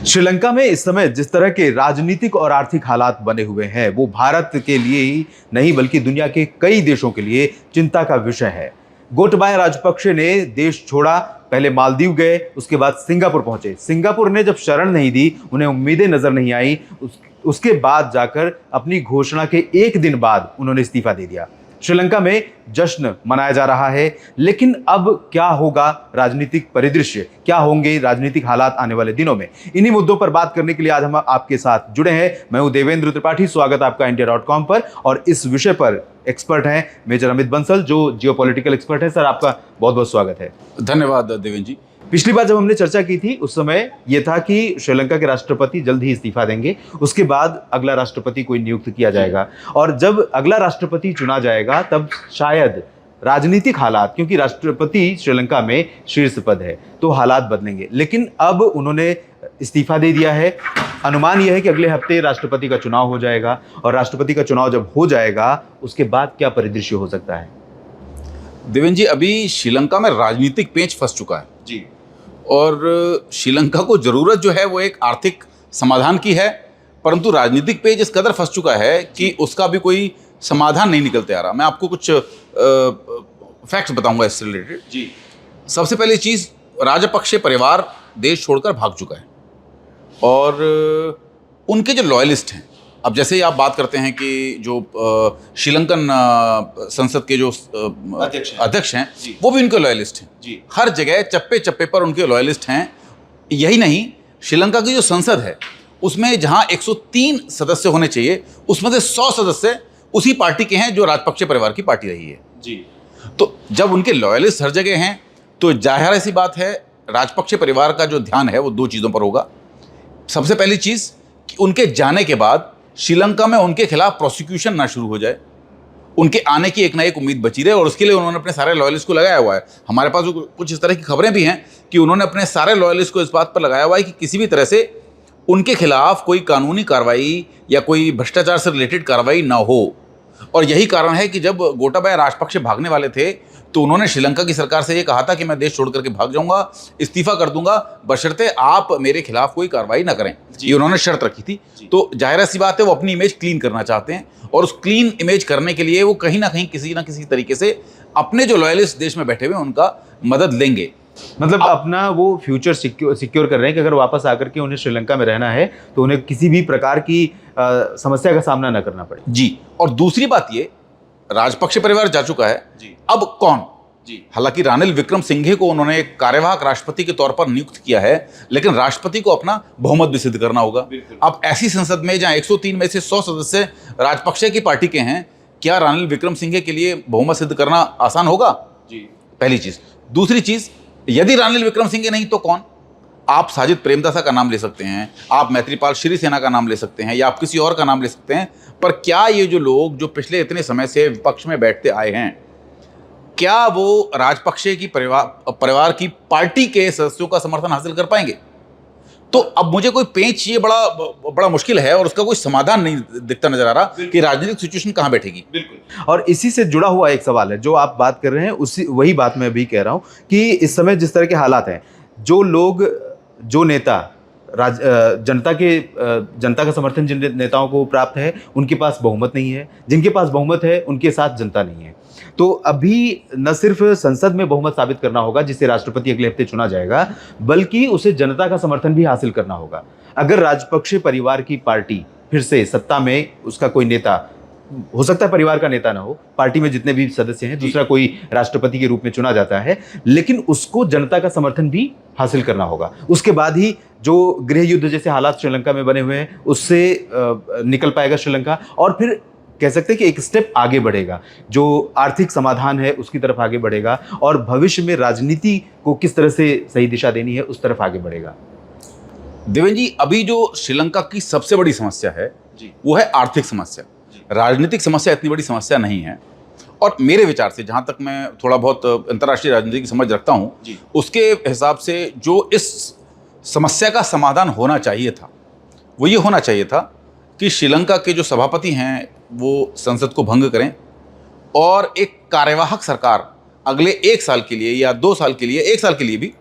श्रीलंका में इस समय जिस तरह के राजनीतिक और आर्थिक हालात बने हुए हैं वो भारत के लिए ही नहीं बल्कि दुनिया के कई देशों के लिए चिंता का विषय है। गोटबाया राजपक्षे ने देश छोड़ा, पहले मालदीव गए, उसके बाद सिंगापुर पहुंचे। सिंगापुर ने जब शरण नहीं दी, उन्हें उम्मीदें नजर नहीं आई, उसके बाद जाकर अपनी घोषणा के एक दिन बाद उन्होंने इस्तीफा दे दिया। श्रीलंका में जश्न मनाया जा रहा है, लेकिन अब क्या होगा राजनीतिक परिदृश्य, क्या होंगे राजनीतिक हालात आने वाले दिनों में, इन्हीं मुद्दों पर बात करने के लिए आज हम आपके साथ जुड़े हैं। मैं हूं देवेंद्र त्रिपाठी, स्वागत आपका इंडिया.com पर। और इस विषय पर एक्सपर्ट हैं मेजर अमित बंसल, जो जियोपॉलिटिकल एक्सपर्ट है। सर, आपका बहुत बहुत स्वागत है। धन्यवाद देवेंद्र जी। पिछली बार जब हमने चर्चा की थी उस समय यह था कि श्रीलंका के राष्ट्रपति जल्द ही इस्तीफा देंगे, उसके बाद अगला राष्ट्रपति कोई नियुक्त किया जाएगा, और जब अगला राष्ट्रपति चुना जाएगा तब शायद राजनीतिक हालात, क्योंकि राष्ट्रपति श्रीलंका में शीर्ष पद है, तो हालात बदलेंगे। लेकिन अब उन्होंने इस्तीफा दे दिया है। अनुमान यह है कि अगले हफ्ते राष्ट्रपति का चुनाव हो जाएगा, और राष्ट्रपति का चुनाव जब हो जाएगा उसके बाद क्या परिदृश्य हो सकता है? देवेंद्र जी, अभी श्रीलंका में राजनीतिक पेंच फंस चुका है जी, और श्रीलंका को जरूरत जो है वो एक आर्थिक समाधान की है, परंतु राजनीतिक पेंच इस कदर फंस चुका है कि उसका भी कोई समाधान नहीं निकलते आ रहा। मैं आपको कुछ फैक्ट्स बताऊंगा इससे रिलेटेड। जी, सबसे पहली चीज़, राजपक्षे परिवार देश छोड़कर भाग चुका है, और उनके जो लॉयलिस्ट हैं, अब जैसे ही आप बात करते हैं कि जो श्रीलंकन संसद के जो अध्यक्ष हैं वो भी उनके लॉयलिस्ट हैं जी। हर जगह चप्पे चप्पे पर उनके लॉयलिस्ट हैं। यही नहीं, श्रीलंका की जो संसद है उसमें जहां 103 सदस्य होने चाहिए उसमें से 100 सदस्य उसी पार्टी के हैं जो राजपक्षे परिवार की पार्टी रही है जी। तो जब उनके लॉयलिस्ट हर जगह हैं तो जाहिर सी बात है राजपक्षे परिवार का जो ध्यान है वो दो चीज़ों पर होगा। सबसे पहली चीज़ कि उनके जाने के बाद श्रीलंका में उनके खिलाफ प्रोसिक्यूशन ना शुरू हो जाए, उनके आने की एक ना एक उम्मीद बची रहे, और उसके लिए उन्होंने अपने सारे लॉयलिस्ट को लगाया हुआ है। हमारे पास कुछ इस तरह की खबरें भी हैं कि उन्होंने अपने सारे लॉयलिस्ट को इस बात पर लगाया हुआ है कि किसी भी तरह से उनके खिलाफ कोई कानूनी कार्रवाई या कोई भ्रष्टाचार से रिलेटेड कार्रवाई ना हो। और यही कारण है कि जब गोटाबाया राजपक्षे भागने वाले थे तो उन्होंने श्रीलंका की सरकार से ये कहा था कि मैं देश छोड़ करके भाग जाऊंगा, इस्तीफा कर दूंगा, बशर्ते आप मेरे खिलाफ कोई कार्रवाई ना करें। ये उन्होंने शर्त रखी थी। तो जाहिर सी बात है वो अपनी इमेज क्लीन करना चाहते हैं, और उस क्लीन इमेज करने के लिए वो कहीं ना कहीं किसी ना किसी तरीके से अपने जो लॉयलिस्ट देश में बैठे हुए हैं उनका मदद लेंगे। मतलब अपना वो फ्यूचर सिक्योर कर रहे हैं कि अगर वापस आकर के उन्हें श्रीलंका में रहना है तो उन्हें किसी भी प्रकार की समस्या का सामना न करना पड़े। जी, और दूसरी बात ये, राजपक्षे परिवार जा चुका है जी। अब कौन? जी, हालांकि रानिल विक्रमसिंघे को उन्होंने एक कार्यवाहक राष्ट्रपति के तौर पर नियुक्त किया है, लेकिन राष्ट्रपति को अपना बहुमत भी सिद्ध करना होगा। अब ऐसी संसद में जहां 103 में से 100 सदस्य राजपक्षे की पार्टी के हैं, क्या रानिल विक्रमसिंघे के लिए बहुमत सिद्ध करना आसान होगा? जी, पहली चीज। दूसरी चीज, यदि रानिल विक्रमसिंघे नहीं तो कौन? आप साजिद प्रेमदासा का नाम ले सकते हैं, आप मैत्रीपाल सिरिसेना का नाम ले सकते हैं, या आप किसी और का नाम ले सकते हैं, पर क्या ये जो लोग जो पिछले इतने समय से विपक्ष में बैठते आए हैं, क्या वो राजपक्षे की परिवार की पार्टी के सदस्यों का समर्थन हासिल कर पाएंगे? तो अब मुझे कोई पेंच ये बड़ा मुश्किल है, और उसका कोई समाधान नहीं दिखता नजर आ रहा कि राजनीतिक सिचुएशन कहाँ बैठेगी। बिल्कुल। और इसी से जुड़ा हुआ एक सवाल है जो आप बात कर रहे हैं, उसी वही बात मैं भी कह रहा हूं कि इस समय जिस तरह के हालात हैं, जो लोग, जो नेता जनता का समर्थन जिन नेताओं को प्राप्त है उनके पास बहुमत नहीं है, जिनके पास बहुमत है उनके साथ जनता नहीं है। तो अभी न सिर्फ संसद में बहुमत साबित करना होगा जिससे राष्ट्रपति अगले हफ्ते चुना जाएगा, बल्कि उसे जनता का समर्थन भी हासिल करना होगा। अगर राजपक्षे परिवार की पार्टी फिर से सत्ता में, उसका कोई नेता, हो सकता है परिवार का नेता ना हो, पार्टी में जितने भी सदस्य हैं दूसरा कोई राष्ट्रपति के रूप में चुना जाता है, लेकिन उसको जनता का समर्थन भी हासिल करना होगा। उसके बाद ही जो गृह युद्ध जैसे हालात श्रीलंका में बने हुए हैं उससे निकल पाएगा श्रीलंका, और फिर कह सकते हैं कि एक स्टेप आगे बढ़ेगा, जो आर्थिक समाधान है उसकी तरफ आगे बढ़ेगा, और भविष्य में राजनीति को किस तरह से सही दिशा देनी है उस तरफ आगे बढ़ेगा। देवेंद्र जी, अभी जो श्रीलंका की सबसे बड़ी समस्या है वो है आर्थिक समस्या। राजनीतिक समस्या इतनी बड़ी समस्या नहीं है, और मेरे विचार से, जहाँ तक मैं थोड़ा बहुत अंतर्राष्ट्रीय राजनीति की समझ रखता हूँ, उसके हिसाब से जो इस समस्या का समाधान होना चाहिए था वो ये होना चाहिए था कि श्रीलंका के जो सभापति हैं वो संसद को भंग करें, और एक कार्यवाहक सरकार अगले 1 साल के लिए या 2 साल के लिए, 1 साल के लिए भी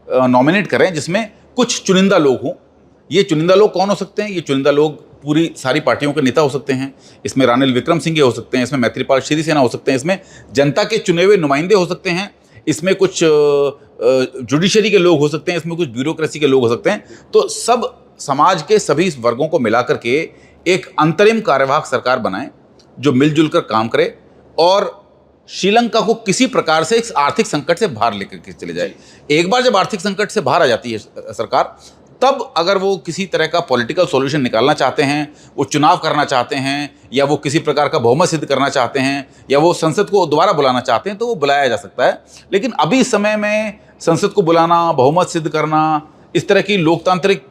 नॉमिनेट करें, जिसमें कुछ चुनिंदा लोग हों ये चुनिंदा लोग कौन हो सकते हैं? ये चुनिंदा लोग पूरी सारी पार्टियों के नेता हो सकते हैं, इसमें रानिल विक्रमसिंघे हो सकते हैं, इसमें मैत्रीपाल सिरिसेना हो सकते हैं, इसमें जनता के चुने हुए नुमाइंदे हो सकते हैं, इसमें कुछ जुडिशरी के लोग हो सकते हैं, इसमें कुछ ब्यूरोक्रेसी के लोग हो सकते हैं। तो सब समाज के सभी वर्गों को मिला करके एक अंतरिम कार्यवाहक सरकार बनाएं जो मिलजुल कर काम करे और श्रीलंका को किसी प्रकार से इस आर्थिक संकट से बाहर लेकर के चले जाए। एक बार जब आर्थिक संकट से बाहर आ जाती है सरकार, तब अगर वो किसी तरह का पॉलिटिकल सॉल्यूशन निकालना चाहते हैं, वो चुनाव करना चाहते हैं, या वो किसी प्रकार का बहुमत सिद्ध करना चाहते हैं, या वो संसद को दोबारा बुलाना चाहते हैं, तो वो बुलाया जा सकता है। लेकिन अभी इस समय में संसद को बुलाना, बहुमत सिद्ध करना, इस तरह की लोकतांत्रिक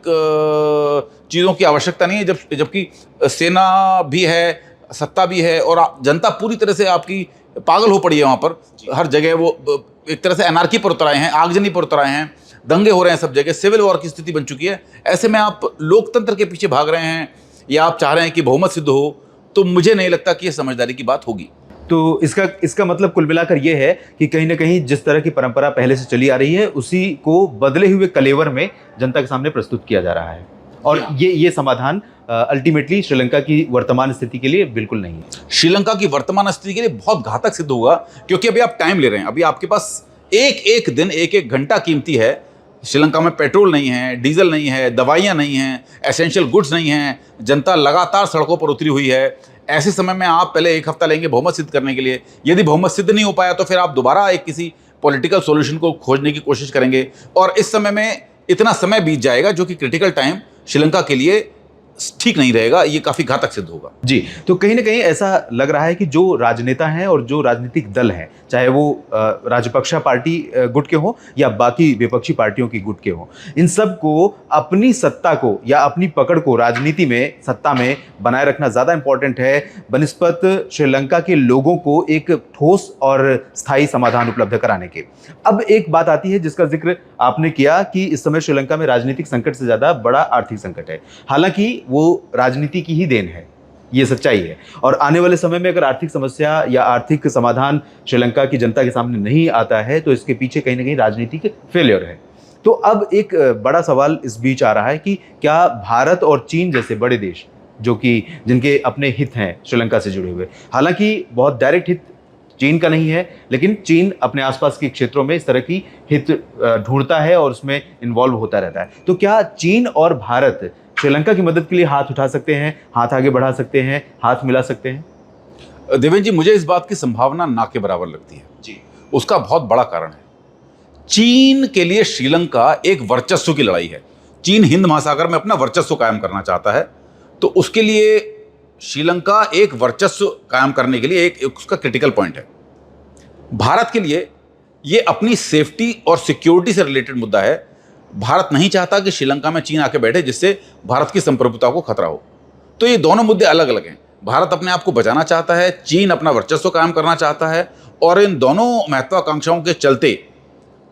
चीज़ों की आवश्यकता नहीं है, जबकि सेना भी है, सत्ता भी है, और जनता पूरी तरह से आपकी पागल हो पड़ी है। वहाँ पर हर जगह वो एक तरह से एनार्की पर उतर आए हैं, आगजनी पर उतर आए हैं, दंगे हो रहे हैं सब जगह, सिविल वॉर की स्थिति बन चुकी है। ऐसे में आप लोकतंत्र के पीछे भाग रहे हैं या आप चाह रहे हैं कि बहुमत सिद्ध हो, तो मुझे नहीं लगता कि ये समझदारी की बात होगी। तो इसका मतलब कुल मिलाकर ये है कि कहीं ना कहीं जिस तरह की परंपरा पहले से चली आ रही है, उसी को बदले हुए कलेवर में जनता के सामने प्रस्तुत किया जा रहा है, और ये समाधान अल्टीमेटली श्रीलंका की वर्तमान स्थिति के लिए बिल्कुल नहीं है। श्रीलंका की वर्तमान स्थिति के लिए बहुत घातक सिद्ध होगा, क्योंकि अभी आप टाइम ले रहे हैं। अभी आपके पास एक दिन, एक घंटा कीमती है। श्रीलंका में पेट्रोल नहीं है, डीजल नहीं है, दवाइयाँ नहीं हैं, एसेंशियल गुड्स नहीं हैं, जनता लगातार सड़कों पर उतरी हुई है। ऐसे समय में आप पहले एक हफ्ता लेंगे बहुमत सिद्ध करने के लिए। यदि बहुमत सिद्ध नहीं हो पाया तो फिर आप दोबारा एक किसी पॉलिटिकल सॉल्यूशन को खोजने की कोशिश करेंगे, और इस समय में इतना समय बीत जाएगा जो कि क्रिटिकल टाइम श्रीलंका के लिए ठीक नहीं रहेगा। ये काफ़ी घातक सिद्ध होगा। जी, तो कहीं ना कहीं ऐसा लग रहा है कि जो राजनेता हैं और जो राजनीतिक दल हैं, चाहे वो राजपक्षा पार्टी गुट के हों या बाकी विपक्षी पार्टियों की गुट के हों, इन सब को अपनी सत्ता को या अपनी पकड़ को राजनीति में, सत्ता में बनाए रखना ज़्यादा इंपॉर्टेंट है बनिस्पत श्रीलंका के लोगों को एक ठोस और स्थायी समाधान उपलब्ध कराने के। अब एक बात आती है जिसका जिक्र आपने किया कि इस समय श्रीलंका में राजनीतिक संकट से ज़्यादा बड़ा आर्थिक संकट है। हालांकि वो राजनीति की ही देन है, ये सच्चाई है, और आने वाले समय में अगर आर्थिक समस्या या आर्थिक समाधान श्रीलंका की जनता के सामने नहीं आता है तो इसके पीछे कहीं ना कहीं राजनीतिक फेलियर है। तो अब एक बड़ा सवाल इस बीच आ रहा है कि क्या भारत और चीन जैसे बड़े देश, जो कि जिनके अपने हित हैं श्रीलंका से जुड़े हुए, हालांकि बहुत डायरेक्ट हित चीन का नहीं है, लेकिन चीन अपने आसपास के क्षेत्रों में इस तरह की हित ढूंढता है और उसमें इन्वॉल्व होता रहता है, तो क्या चीन और भारत श्रीलंका की मदद के लिए हाथ उठा सकते हैं, हाथ आगे बढ़ा सकते हैं, हाथ मिला सकते हैं? देवेंद्र जी, मुझे इस बात की संभावना ना के बराबर लगती है जी। उसका बहुत बड़ा कारण है, चीन के लिए श्रीलंका एक वर्चस्व की लड़ाई है। चीन हिंद महासागर में अपना वर्चस्व कायम करना चाहता है, तो उसके लिए श्रीलंका एक वर्चस्व कायम करने के लिए एक उसका क्रिटिकल पॉइंट है। भारत के लिए ये अपनी सेफ्टी और सिक्योरिटी से रिलेटेड मुद्दा है। भारत नहीं चाहता कि श्रीलंका में चीन आके बैठे जिससे भारत की संप्रभुता को खतरा हो। तो ये दोनों मुद्दे अलग अलग हैं। भारत अपने आप को बचाना चाहता है, चीन अपना वर्चस्व कायम करना चाहता है, और इन दोनों महत्वाकांक्षाओं के चलते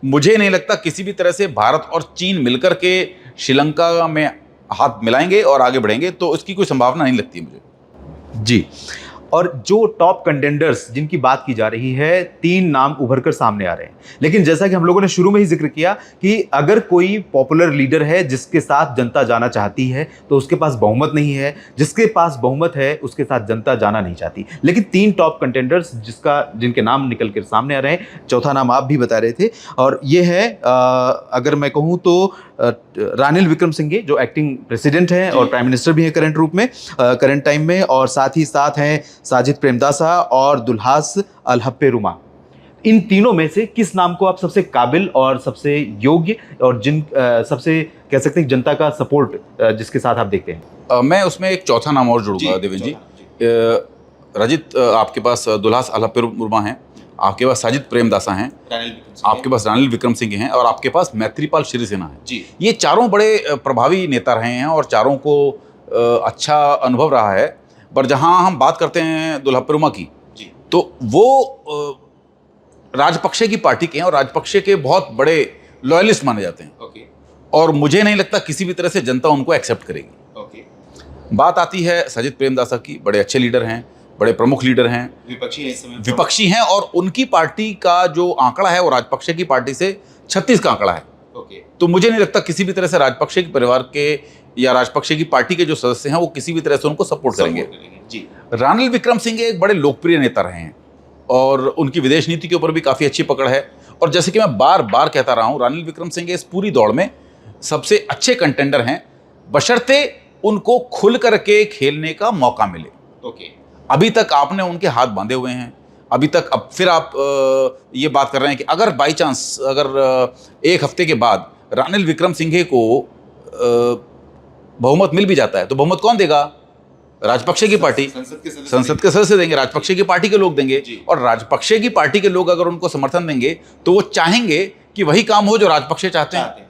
मुझे नहीं लगता किसी भी तरह से भारत और चीन मिलकर के श्रीलंका में हाथ मिलाएंगे और आगे बढ़ेंगे, तो इसकी कोई संभावना नहीं लगती मुझे। जी, और जो टॉप कंटेंडर्स जिनकी बात की जा रही है, 3 नाम उभर कर सामने आ रहे हैं। लेकिन जैसा कि हम लोगों ने शुरू में ही जिक्र किया कि अगर कोई पॉपुलर लीडर है जिसके साथ जनता जाना चाहती है तो उसके पास बहुमत नहीं है, जिसके पास बहुमत है उसके साथ जनता जाना नहीं चाहती। लेकिन 3 टॉप कंटेंडर्स जिनके नाम निकल कर सामने आ रहे हैं, चौथा नाम आप भी बता रहे थे, और ये है अगर मैं कहूँ तो रानिल विक्रमसिंघे, जो एक्टिंग प्रेसिडेंट हैं और प्राइम मिनिस्टर भी हैं करंट टाइम में, और साथ ही साथ हैं साजिद प्रेमदासा और दुल्हास अलहप्पेरुमा। इन तीनों में से किस नाम को आप सबसे काबिल और सबसे योग्य और सबसे कह सकते हैं जनता का सपोर्ट जिसके साथ आप देखते हैं? मैं उसमें एक चौथा नाम और जोड़ूंगा देवेंद्र जी। रजित, आपके पास दुल्हास अलहप्पेरुमा हैं, आपके पास साजिद प्रेमदासा हैं, आपके पास रानिल विक्रमसिंघे हैं, और आपके पास मैत्रीपाल सिरिसेना है जी। ये चारों बड़े प्रभावी नेता रहे हैं और चारों को अच्छा अनुभव रहा है। पर जहां हम बात करते हैं दुल्हाप्पेरुमा की जी, तो वो राजपक्षे की पार्टी के हैं और राजपक्षे के बहुत बड़े लॉयलिस्ट माने जाते हैं। ओके। और मुझे नहीं लगता किसी भी तरह से जनता उनको एक्सेप्ट करेगी। ओके। बात आती है साजिद प्रेमदासा की, बड़े अच्छे लीडर हैं, बड़े प्रमुख लीडर हैं, विपक्षी हैं, और उनकी पार्टी का जो आंकड़ा है वो राजपक्षे की पार्टी से 36 का आंकड़ा है। ओके। तो मुझे नहीं लगता किसी भी तरह से राजपक्षे के परिवार के या राजपक्षे की पार्टी के जो सदस्य हैं वो किसी भी तरह से उनको सपोर्ट करेंगे। जी। रानिल विक्रमसिंघे एक बड़े लोकप्रिय नेता रहे हैं और उनकी विदेश नीति के ऊपर भी काफ़ी अच्छी पकड़ है। और जैसे कि मैं बार बार कहता रहा हूँ, रानिल विक्रमसिंघे इस पूरी दौड़ में सबसे अच्छे कंटेंडर हैं, बशर्ते उनको खुल करके खेलने का मौका मिले। ओके। अभी तक आपने उनके हाथ बांधे हुए हैं, अभी तक। अब फिर आप ये बात कर रहे हैं कि अगर बाई चांस एक हफ्ते के बाद रानिल विक्रमसिंघे को बहुमत मिल भी जाता है तो बहुमत कौन देगा? राजपक्षे की पार्टी, संसद के सदस्य देंगे, राजपक्षे की पार्टी के लोग देंगे। और राजपक्षे की पार्टी के लोग अगर उनको समर्थन देंगे तो वो चाहेंगे कि वही काम हो जो राजपक्षे चाहते हैं।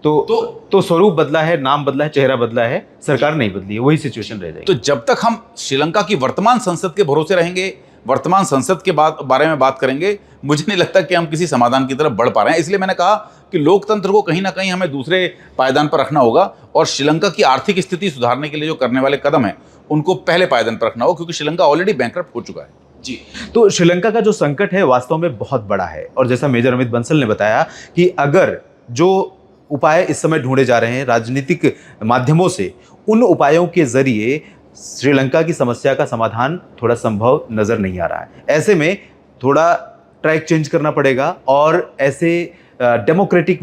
तो स्वरूप बदला है, नाम बदला है, चेहरा बदला है, सरकार नहीं बदली है, वही सिचुएशन रह जाएगी। तो जब तक हम श्रीलंका की वर्तमान संसद के भरोसे रहेंगे, वर्तमान संसद के बारे में बात करेंगे, मुझे नहीं लगता कि हम किसी समाधान की तरफ बढ़ पा रहे हैं। इसलिए मैंने कहा कि लोकतंत्र को कहीं ना कहीं हमें दूसरे पायदान पर रखना होगा और श्रीलंका की आर्थिक स्थिति सुधारने के लिए जो करने वाले कदम हैं उनको पहले पायदान पर रखना होगा, क्योंकि श्रीलंका ऑलरेडी बैंकरप्ट हो चुका है। जी। तो श्रीलंका का जो संकट है वास्तव में बहुत बड़ा है और जैसा मेजर अमित बंसल ने बताया कि अगर जो उपाय इस समय ढूंढे जा रहे हैं राजनीतिक माध्यमों से, उन उपायों के जरिए श्रीलंका की समस्या का समाधान थोड़ा संभव नजर नहीं आ रहा है। ऐसे में थोड़ा ट्रैक चेंज करना पड़ेगा और ऐसे डेमोक्रेटिक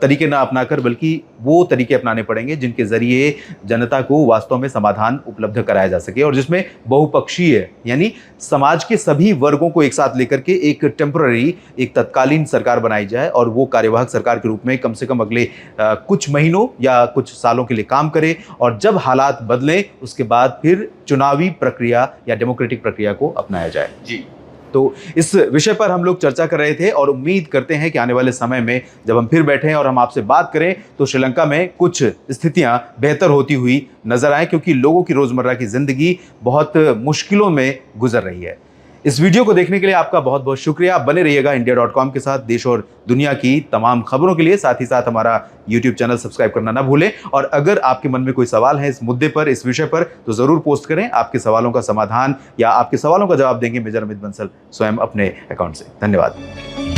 तरीके ना अपनाकर बल्कि वो तरीके अपनाने पड़ेंगे जिनके जरिए जनता को वास्तव में समाधान उपलब्ध कराया जा सके और जिसमें बहुपक्षीय यानी समाज के सभी वर्गों को एक साथ लेकर के एक टेम्पररी, एक तत्कालीन सरकार बनाई जाए और वो कार्यवाहक सरकार के रूप में कम से कम अगले कुछ महीनों या कुछ सालों के लिए काम करे और जब हालात बदलें उसके बाद फिर चुनावी प्रक्रिया या डेमोक्रेटिक प्रक्रिया को अपनाया जाए। जी। तो इस विषय पर हम लोग चर्चा कर रहे थे और उम्मीद करते हैं कि आने वाले समय में जब हम फिर बैठें और हम आपसे बात करें तो श्रीलंका में कुछ स्थितियां बेहतर होती हुई नजर आए, क्योंकि लोगों की रोजमर्रा की जिंदगी बहुत मुश्किलों में गुजर रही है। इस वीडियो को देखने के लिए आपका बहुत बहुत शुक्रिया। बने रहिएगा India.com के साथ देश और दुनिया की तमाम खबरों के लिए। साथ ही साथ हमारा YouTube चैनल सब्सक्राइब करना ना भूलें और अगर आपके मन में कोई सवाल है इस मुद्दे पर, इस विषय पर, तो जरूर पोस्ट करें। आपके सवालों का समाधान या आपके सवालों का जवाब देंगे मेजर अमित बंसल स्वयं अपने अकाउंट से। धन्यवाद।